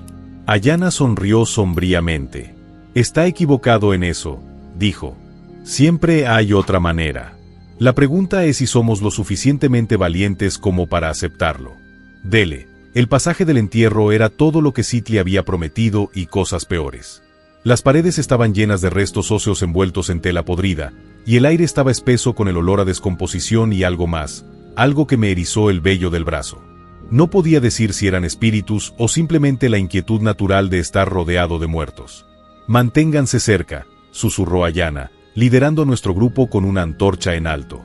Ayanna sonrió sombríamente. Está equivocado en eso, dijo. Siempre hay otra manera. La pregunta es si somos lo suficientemente valientes como para aceptarlo. Dele, el pasaje del entierro era todo lo que Sitli había prometido y cosas peores. Las paredes estaban llenas de restos óseos envueltos en tela podrida, y el aire estaba espeso con el olor a descomposición y algo más, algo que me erizó el vello del brazo. No podía decir si eran espíritus o simplemente la inquietud natural de estar rodeado de muertos. Manténganse cerca, susurró Ayanna, liderando a nuestro grupo con una antorcha en alto.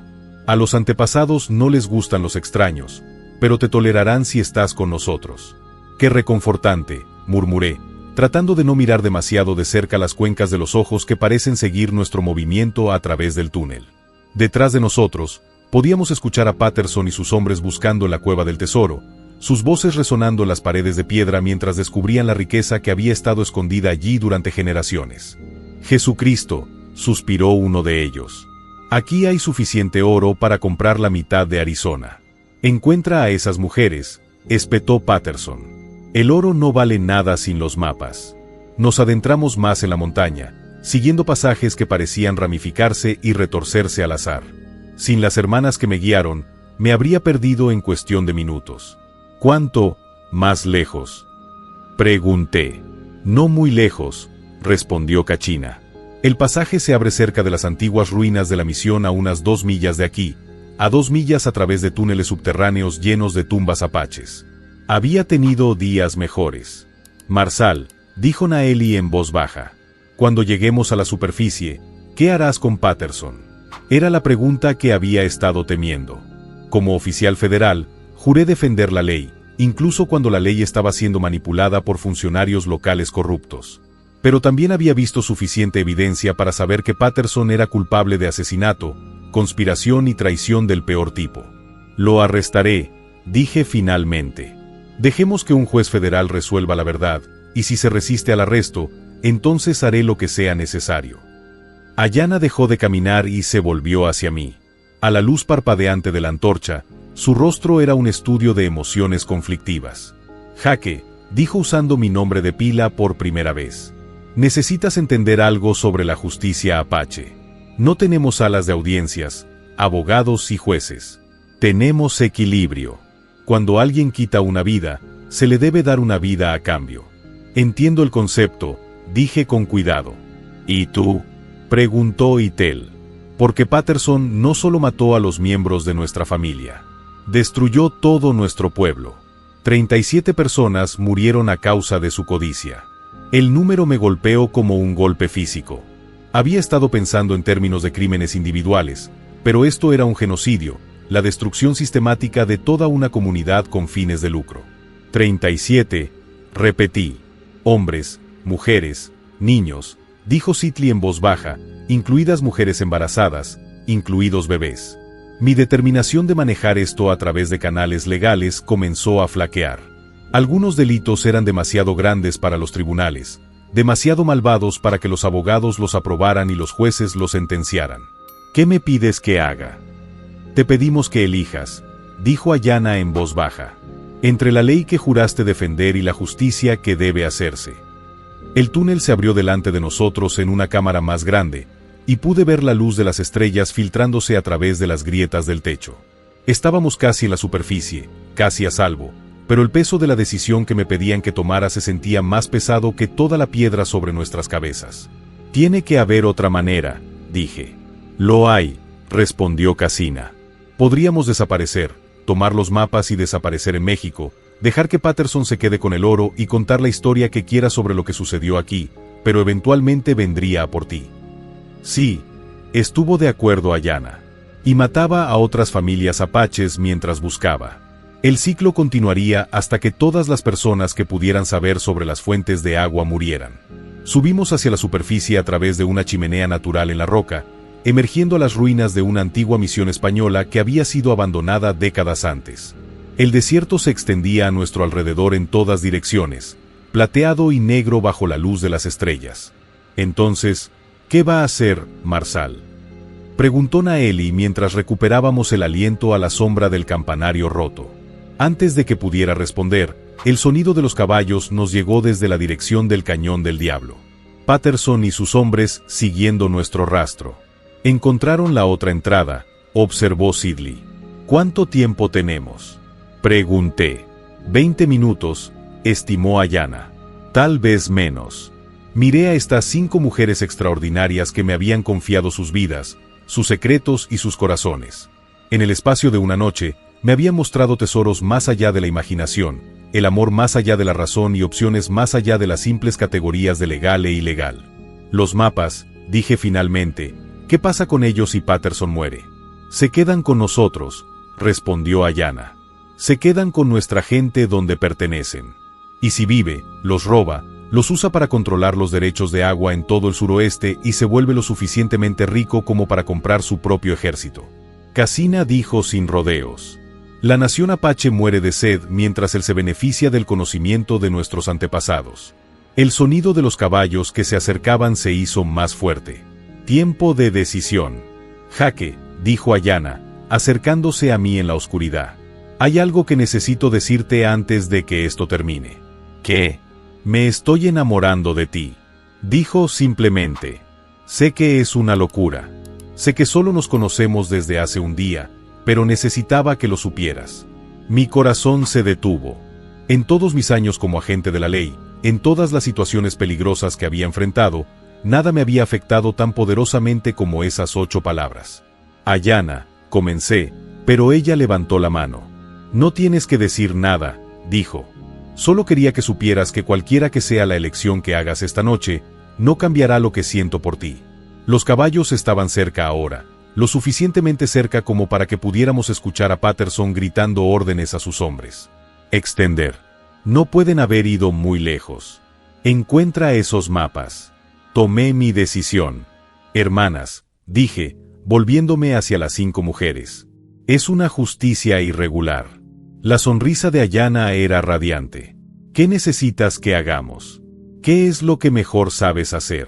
A los antepasados no les gustan los extraños, pero te tolerarán si estás con nosotros. Qué reconfortante, murmuré, tratando de no mirar demasiado de cerca las cuencas de los ojos que parecen seguir nuestro movimiento a través del túnel. Detrás de nosotros, podíamos escuchar a Patterson y sus hombres buscando en la cueva del tesoro, sus voces resonando en las paredes de piedra mientras descubrían la riqueza que había estado escondida allí durante generaciones. Jesucristo, suspiró uno de ellos. Aquí hay suficiente oro para comprar la mitad de Arizona. Encuentra a esas mujeres, espetó Patterson. El oro no vale nada sin los mapas. Nos adentramos más en la montaña, siguiendo pasajes que parecían ramificarse y retorcerse al azar. Sin las hermanas que me guiaron, me habría perdido en cuestión de minutos. ¿Cuánto más lejos? Pregunté. No muy lejos, respondió Kachina. El pasaje se abre cerca de las antiguas ruinas de la misión a unas 2 millas de aquí, a 2 millas a través de túneles subterráneos llenos de tumbas apaches. Había tenido días mejores. Marsal, dijo Naeli en voz baja. Cuando lleguemos a la superficie, ¿qué harás con Patterson? Era la pregunta que había estado temiendo. Como oficial federal, juré defender la ley, incluso cuando la ley estaba siendo manipulada por funcionarios locales corruptos. Pero también había visto suficiente evidencia para saber que Patterson era culpable de asesinato, conspiración y traición del peor tipo. Lo arrestaré, dije finalmente. Dejemos que un juez federal resuelva la verdad, y si se resiste al arresto, entonces haré lo que sea necesario. Ayanna dejó de caminar y se volvió hacia mí. A la luz parpadeante de la antorcha, su rostro era un estudio de emociones conflictivas. Jaque, dijo usando mi nombre de pila por primera vez. Necesitas entender algo sobre la justicia apache. No tenemos salas de audiencias, abogados y jueces. Tenemos equilibrio. Cuando alguien quita una vida, se le debe dar una vida a cambio. Entiendo el concepto, dije con cuidado. ¿Y tú? Preguntó Itel. Porque Patterson no solo mató a los miembros de nuestra familia. Destruyó todo nuestro pueblo. 37 personas murieron a causa de su codicia. El número me golpeó como un golpe físico. Había estado pensando en términos de crímenes individuales, pero esto era un genocidio, la destrucción sistemática de toda una comunidad con fines de lucro. 37, repetí. Hombres, mujeres, niños, dijo Sidley en voz baja, incluidas mujeres embarazadas, incluidos bebés. Mi determinación de manejar esto a través de canales legales comenzó a flaquear. Algunos delitos eran demasiado grandes para los tribunales, demasiado malvados para que los abogados los aprobaran y los jueces los sentenciaran. ¿Qué me pides que haga? Te pedimos que elijas, dijo Ayanna en voz baja, entre la ley que juraste defender y la justicia que debe hacerse. El túnel se abrió delante de nosotros en una cámara más grande, y pude ver la luz de las estrellas filtrándose a través de las grietas del techo. Estábamos casi en la superficie, casi a salvo, pero el peso de la decisión que me pedían que tomara se sentía más pesado que toda la piedra sobre nuestras cabezas. Tiene que haber otra manera, dije. Lo hay, respondió Cassina. Podríamos desaparecer, tomar los mapas y desaparecer en México, dejar que Patterson se quede con el oro y contar la historia que quiera sobre lo que sucedió aquí, pero eventualmente vendría a por ti. Sí, estuvo de acuerdo Ayanna. Y mataba a otras familias apaches mientras buscaba. El ciclo continuaría hasta que todas las personas que pudieran saber sobre las fuentes de agua murieran. Subimos hacia la superficie a través de una chimenea natural en la roca, emergiendo a las ruinas de una antigua misión española que había sido abandonada décadas antes. El desierto se extendía a nuestro alrededor en todas direcciones, plateado y negro bajo la luz de las estrellas. Entonces, ¿qué va a hacer, Marsal?, preguntó Naeli mientras recuperábamos el aliento a la sombra del campanario roto. Antes de que pudiera responder, el sonido de los caballos nos llegó desde la dirección del Cañón del Diablo. Patterson y sus hombres siguiendo nuestro rastro. Encontraron la otra entrada, observó Sidley. ¿Cuánto tiempo tenemos?, pregunté. 20 minutos, estimó Ayanna. Tal vez menos. Miré a estas 5 mujeres extraordinarias que me habían confiado sus vidas, sus secretos y sus corazones. En el espacio de una noche, me habían mostrado tesoros más allá de la imaginación, el amor más allá de la razón y opciones más allá de las simples categorías de legal e ilegal. Los mapas, dije finalmente, ¿qué pasa con ellos si Patterson muere? Se quedan con nosotros, respondió Ayanna. Se quedan con nuestra gente donde pertenecen. Y si vive, los roba, los usa para controlar los derechos de agua en todo el suroeste y se vuelve lo suficientemente rico como para comprar su propio ejército. Cassina dijo sin rodeos. La nación apache muere de sed mientras él se beneficia del conocimiento de nuestros antepasados. El sonido de los caballos que se acercaban se hizo más fuerte. Tiempo de decisión. Jaque, dijo Ayanna, acercándose a mí en la oscuridad. Hay algo que necesito decirte antes de que esto termine. ¿Qué? Me estoy enamorando de ti. Dijo simplemente. Sé que es una locura. Sé que solo nos conocemos desde hace un día, pero necesitaba que lo supieras. Mi corazón se detuvo. En todos mis años como agente de la ley, en todas las situaciones peligrosas que había enfrentado, nada me había afectado tan poderosamente como esas 8 palabras. Ayanna, comencé, pero ella levantó la mano. No tienes que decir nada, dijo. Solo quería que supieras que cualquiera que sea la elección que hagas esta noche, no cambiará lo que siento por ti. Los caballos estaban cerca ahora, lo suficientemente cerca como para que pudiéramos escuchar a Patterson gritando órdenes a sus hombres. Extender. No pueden haber ido muy lejos. Encuentra esos mapas. Tomé mi decisión. Hermanas, dije, volviéndome hacia las 5 mujeres. Es una justicia irregular. La sonrisa de Ayanna era radiante. ¿Qué necesitas que hagamos? ¿Qué es lo que mejor sabes hacer?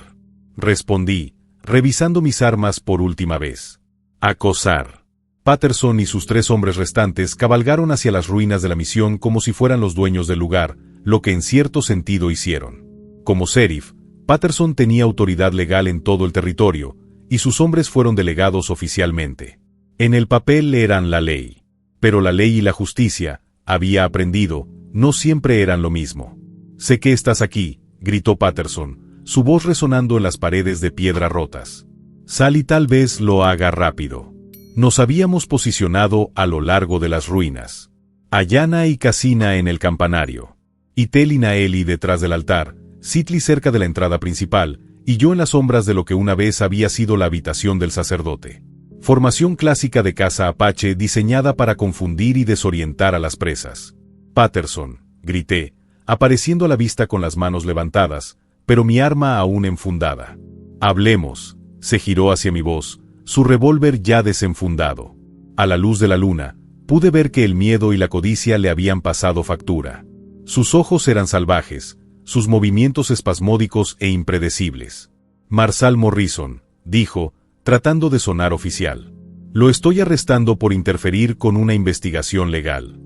Respondí, revisando mis armas por última vez. Acosar. Patterson y sus 3 hombres restantes cabalgaron hacia las ruinas de la misión como si fueran los dueños del lugar, lo que en cierto sentido hicieron. Como sheriff, Patterson tenía autoridad legal en todo el territorio, y sus hombres fueron delegados oficialmente. En el papel eran la ley. Pero la ley y la justicia, había aprendido, no siempre eran lo mismo. «Sé que estás aquí», gritó Patterson, su voz resonando en las paredes de piedra rotas. «Sal y tal vez lo haga rápido». Nos habíamos posicionado a lo largo de las ruinas. Ayanna y Casina en el campanario. Itel y Naeli detrás del altar, Sitli cerca de la entrada principal, y yo en las sombras de lo que una vez había sido la habitación del sacerdote. Formación clásica de caza apache diseñada para confundir y desorientar a las presas. «Patterson», grité, apareciendo a la vista con las manos levantadas, pero mi arma aún enfundada. «Hablemos», se giró hacia mi voz, su revólver ya desenfundado. A la luz de la luna, pude ver que el miedo y la codicia le habían pasado factura. Sus ojos eran salvajes, sus movimientos espasmódicos e impredecibles. «Marsal Morrison», dijo, tratando de sonar oficial. «Lo estoy arrestando por interferir con una investigación legal».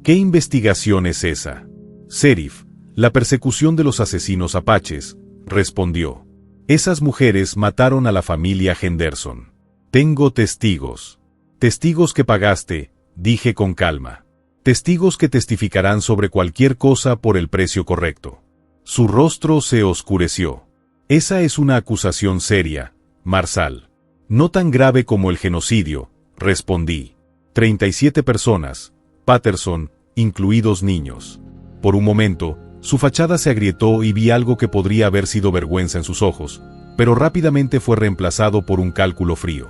«¿Qué investigación es esa?» «Sheriff, la persecución de los asesinos apaches», respondió. «Esas mujeres mataron a la familia Henderson. Tengo testigos». «Testigos que pagaste», dije con calma. «Testigos que testificarán sobre cualquier cosa por el precio correcto». Su rostro se oscureció. «Esa es una acusación seria, Marsal». «No tan grave como el genocidio», respondí. 37 personas, Patterson, incluidos niños. Por un momento, su fachada se agrietó y vi algo que podría haber sido vergüenza en sus ojos, pero rápidamente fue reemplazado por un cálculo frío.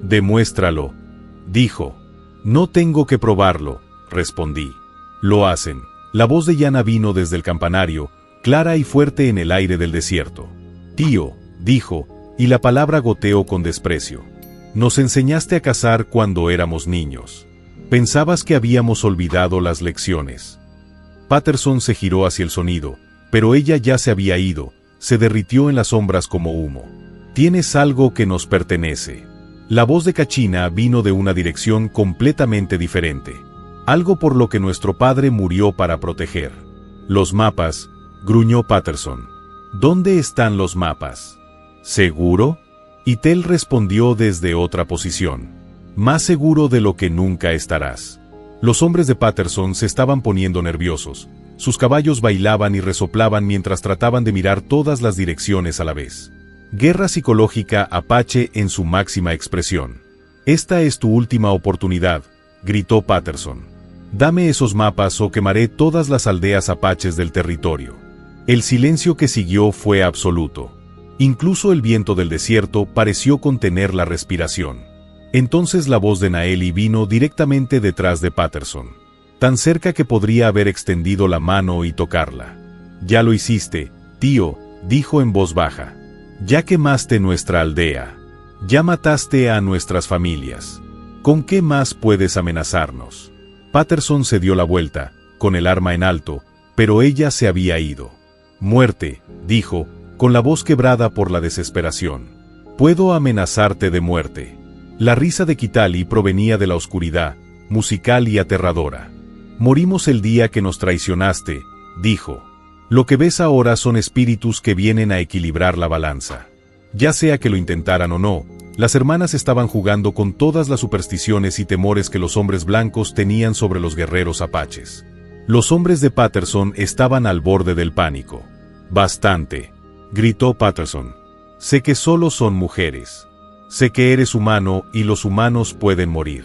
«Demuéstralo», dijo. «No tengo que probarlo», respondí. «Lo hacen». La voz de Yana vino desde el campanario, clara y fuerte en el aire del desierto. «Tío», dijo, y la palabra goteó con desprecio. «Nos enseñaste a cazar cuando éramos niños. Pensabas que habíamos olvidado las lecciones». Patterson se giró hacia el sonido, pero ella ya se había ido, se derritió en las sombras como humo. «Tienes algo que nos pertenece». La voz de Kachina vino de una dirección completamente diferente. «Algo por lo que nuestro padre murió para proteger». «Los mapas», gruñó Patterson. «¿Dónde están los mapas?» «¿Seguro?» Itel respondió desde otra posición. «Más seguro de lo que nunca estarás». Los hombres de Patterson se estaban poniendo nerviosos. Sus caballos bailaban y resoplaban mientras trataban de mirar todas las direcciones a la vez. Guerra psicológica apache en su máxima expresión. «Esta es tu última oportunidad», gritó Patterson. «Dame esos mapas o quemaré todas las aldeas apaches del territorio». El silencio que siguió fue absoluto. Incluso el viento del desierto pareció contener la respiración. Entonces la voz de Naeli vino directamente detrás de Patterson, tan cerca que podría haber extendido la mano y tocarla. «Ya lo hiciste, tío», dijo en voz baja. «Ya quemaste nuestra aldea. Ya mataste a nuestras familias. ¿Con qué más puedes amenazarnos?» Patterson se dio la vuelta, con el arma en alto, pero ella se había ido. «Muerte», dijo, con la voz quebrada por la desesperación. «Puedo amenazarte de muerte». La risa de Kitali provenía de la oscuridad, musical y aterradora. «Morimos el día que nos traicionaste», dijo. «Lo que ves ahora son espíritus que vienen a equilibrar la balanza». Ya sea que lo intentaran o no, las hermanas estaban jugando con todas las supersticiones y temores que los hombres blancos tenían sobre los guerreros apaches. Los hombres de Patterson estaban al borde del pánico. «Bastante», gritó Patterson. «Sé que solo son mujeres. Sé que eres humano y los humanos pueden morir».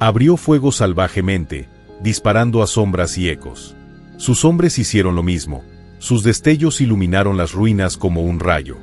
Abrió fuego salvajemente, disparando a sombras y ecos. Sus hombres hicieron lo mismo. Sus destellos iluminaron las ruinas como un rayo.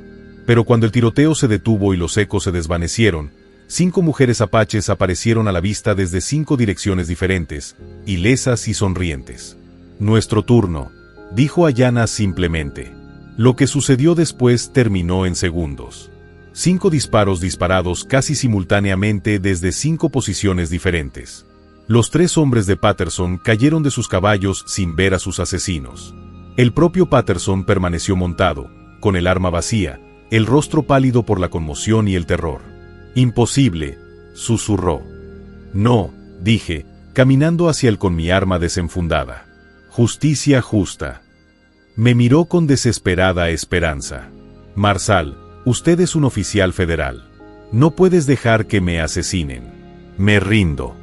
Pero cuando el tiroteo se detuvo y los ecos se desvanecieron, 5 mujeres apaches aparecieron a la vista desde 5 direcciones diferentes, ilesas y sonrientes. «Nuestro turno», dijo Ayanna simplemente. Lo que sucedió después terminó en segundos. 5 disparos disparados casi simultáneamente desde 5 posiciones diferentes. Los 3 hombres de Patterson cayeron de sus caballos sin ver a sus asesinos. El propio Patterson permaneció montado, con el arma vacía, el rostro pálido por la conmoción y el terror. «Imposible», susurró. No, dije, caminando hacia él con mi arma desenfundada. Justicia justa. Me miró con desesperada esperanza. Marsal, usted es un oficial federal. No puedes dejar que me asesinen. Me rindo.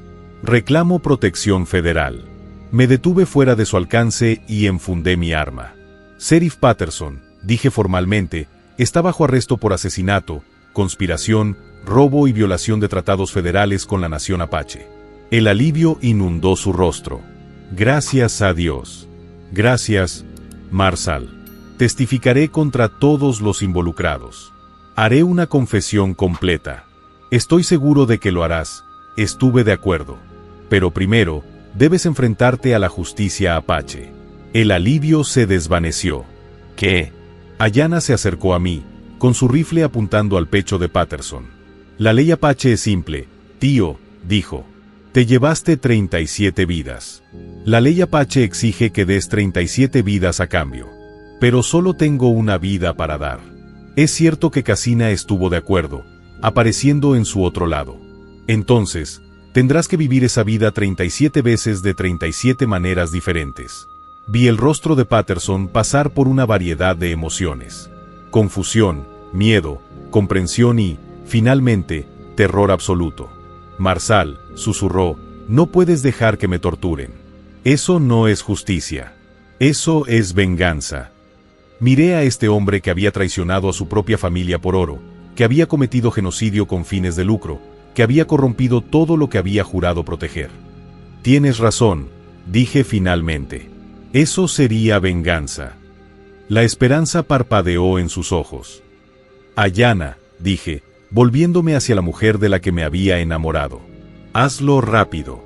Reclamo protección federal. Me detuve fuera de su alcance y enfundé mi arma. Sheriff Patterson, dije formalmente, está bajo arresto por asesinato, conspiración, robo y violación de tratados federales con la nación apache. El alivio inundó su rostro. Gracias a Dios. Gracias, Marsal. Testificaré contra todos los involucrados. Haré una confesión completa. Estoy seguro de que lo harás. Estuve de acuerdo. Pero primero, debes enfrentarte a la justicia apache. El alivio se desvaneció. ¿Qué? Ayanna se acercó a mí, con su rifle apuntando al pecho de Patterson. La ley apache es simple, tío, dijo. Te llevaste 37 vidas. La ley apache exige que des 37 vidas a cambio. Pero solo tengo una vida para dar. Es cierto que Cassina estuvo de acuerdo, apareciendo en su otro lado. Entonces, tendrás que vivir esa vida 37 veces de 37 maneras diferentes. Vi el rostro de Patterson pasar por una variedad de emociones. Confusión, miedo, comprensión y, finalmente, terror absoluto. Marsal, susurró, no puedes dejar que me torturen. Eso no es justicia. Eso es venganza. Miré a este hombre que había traicionado a su propia familia por oro, que había cometido genocidio con fines de lucro, que había corrompido todo lo que había jurado proteger. Tienes razón, dije finalmente. Eso sería venganza. La esperanza parpadeó en sus ojos. Ayanna, dije, volviéndome hacia la mujer de la que me había enamorado. Hazlo rápido.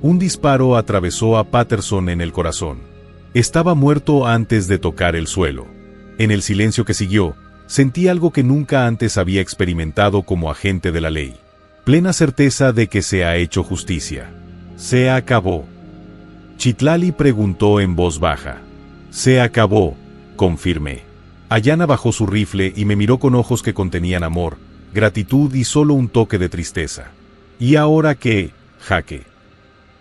Un disparo atravesó a Patterson en el corazón. Estaba muerto antes de tocar el suelo. En el silencio que siguió, sentí algo que nunca antes había experimentado como agente de la ley. Plena certeza de que se ha hecho justicia. Se acabó. Citlali preguntó en voz baja. Se acabó, confirmé. Ayanna bajó su rifle y me miró con ojos que contenían amor, gratitud y solo un toque de tristeza. ¿Y ahora qué, Jaque?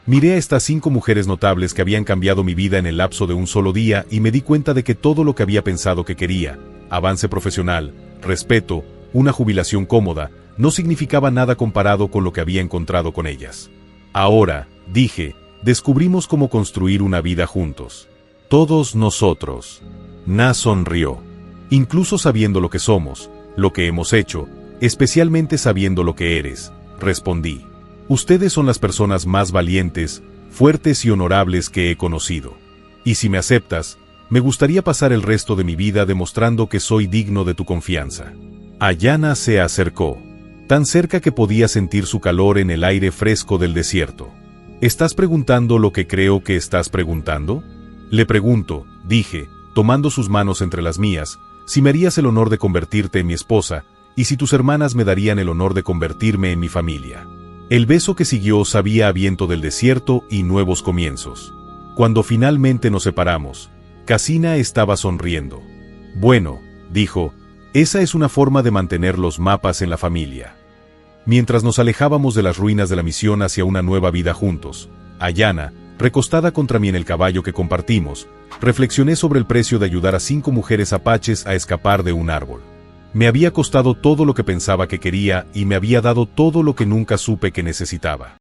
Miré a estas 5 mujeres notables que habían cambiado mi vida en el lapso de un solo día y me di cuenta de que todo lo que había pensado que quería, avance profesional, respeto, una jubilación cómoda, no significaba nada comparado con lo que había encontrado con ellas. Ahora, dije, descubrimos cómo construir una vida juntos. Todos nosotros. Na sonrió. Incluso sabiendo lo que somos, lo que hemos hecho, especialmente sabiendo lo que eres, respondí. Ustedes son las personas más valientes, fuertes y honorables que he conocido. Y si me aceptas, me gustaría pasar el resto de mi vida demostrando que soy digno de tu confianza. Ayanna se acercó, tan cerca que podía sentir su calor en el aire fresco del desierto. ¿Estás preguntando lo que creo que estás preguntando? Le pregunto, dije, tomando sus manos entre las mías, si me harías el honor de convertirte en mi esposa, y si tus hermanas me darían el honor de convertirme en mi familia. El beso que siguió sabía a viento del desierto y nuevos comienzos. Cuando finalmente nos separamos, Cassina estaba sonriendo. Bueno, dijo, esa es una forma de mantener los mapas en la familia. Mientras nos alejábamos de las ruinas de la misión hacia una nueva vida juntos, Ayanna, recostada contra mí en el caballo que compartimos, reflexioné sobre el precio de ayudar a 5 mujeres apaches a escapar de un árbol. Me había costado todo lo que pensaba que quería y me había dado todo lo que nunca supe que necesitaba.